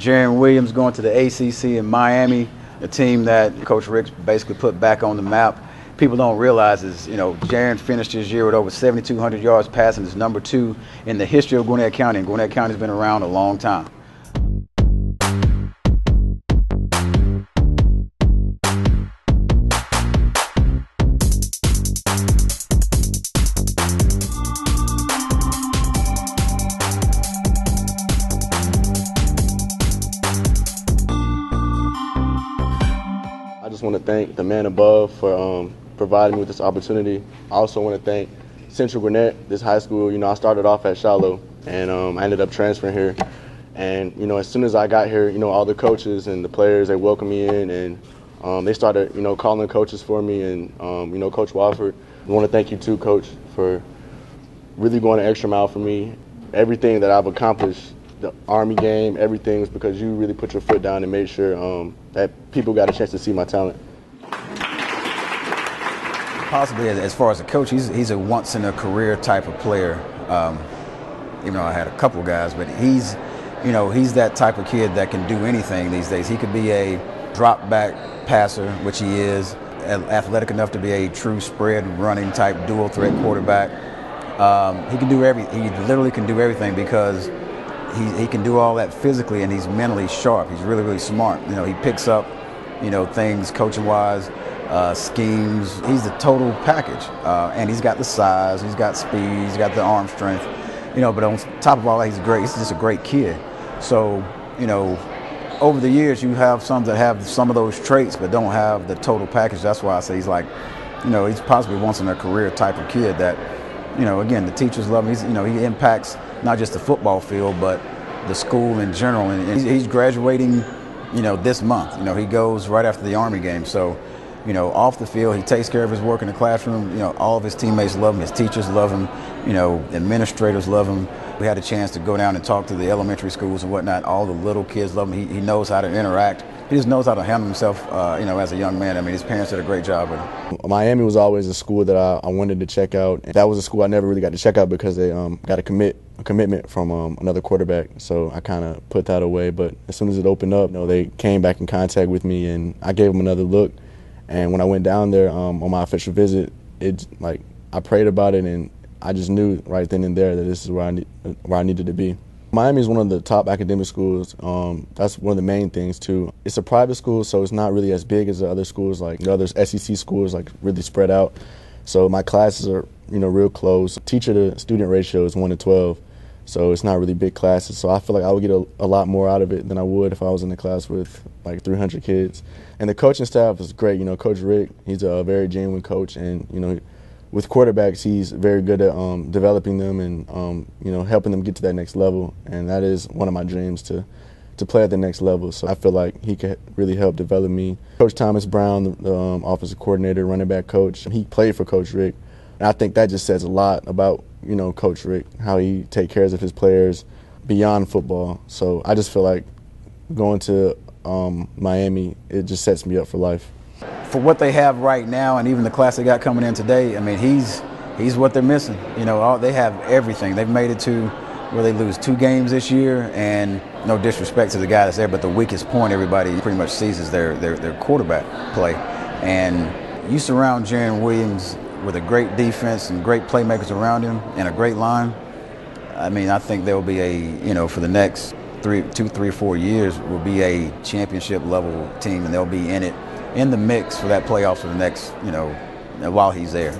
Jarren Williams going to the ACC in Miami, a team that Coach Richt basically put back on the map. People don't realize is, Jarren finished his year with over 7,200 yards passing. Is number 2 in the history of Gwinnett County, and Gwinnett County's been around a long time. I just want to thank the man above for providing me with this opportunity. I also want to thank Central Gwinnett, this high school. I started off at Shiloh, and I ended up transferring here. And, as soon as I got here, all the coaches and the players, they welcomed me in, and they started, calling coaches for me, and, Coach Wofford. I want to thank you too, Coach, for really going an extra mile for me. Everything that I've accomplished, the Army game, everything is because you really put your foot down and made sure that people got a chance to see my talent. Possibly, as far as a coach, he's a once-in-a-career type of player. Even though I had a couple guys, but he's that type of kid that can do anything these days. He could be a drop-back passer, which he is, athletic enough to be a true spread running type dual-threat quarterback. He can do he literally can do everything because he can do all that physically, and he's mentally sharp. He's really, really smart. He picks up, things coaching-wise, schemes. He's the total package, and he's got the size, he's got speed, he's got the arm strength. But on top of all that, he's great. He's just a great kid. So, over the years, you have some that have some of those traits, but don't have the total package. That's why I say he's like, he's possibly once in a career type of kid that, again, the teachers love him. He impacts not just the football field, but the school in general. And he's graduating, this month. He goes right after the Army game. So, off the field, he takes care of his work in the classroom. All of his teammates love him. His teachers love him. Administrators love him. We had a chance to go down and talk to the elementary schools and whatnot. All the little kids love him. He knows how to interact. He just knows how to handle himself, as a young man. His parents did a great job with him. Miami was always a school that I wanted to check out. That was a school I never really got to check out because they got a commitment from another quarterback. So I kind of put that away. But as soon as it opened up, they came back in contact with me, and I gave them another look. And when I went down there on my official visit, I prayed about it, and I just knew right then and there that this is where I needed to be. Miami is one of the top academic schools. That's one of the main things too. It's a private school, so it's not really as big as the other schools, like the other SEC schools, really spread out. So my classes are, real close. Teacher to student ratio is 1 to 12, so it's not really big classes. So I feel like I would get a lot more out of it than I would if I was in a class with 300 kids. And the coaching staff is great. Coach Richt, he's a very genuine coach, and with quarterbacks, he's very good at developing them and helping them get to that next level. And that is one of my dreams, to play at the next level. So I feel like he could really help develop me. Coach Thomas Brown, the offensive coordinator, running back coach, he played for Coach Richt. And I think that just says a lot about Coach Richt, how he takes care of his players beyond football. So I just feel like going to Miami, it just sets me up for life. For what they have right now, and even the class they got coming in today, he's what they're missing. They have everything. They've made it to where they lose 2 games this year, and no disrespect to the guy that's there, but the weakest point everybody pretty much sees is their quarterback play. And you surround Jarren Williams with a great defense and great playmakers around him and a great line. I think there will be for the next 2, 3, 4 years will be a championship level team, and they'll be in the mix for that playoffs for the next, while he's there.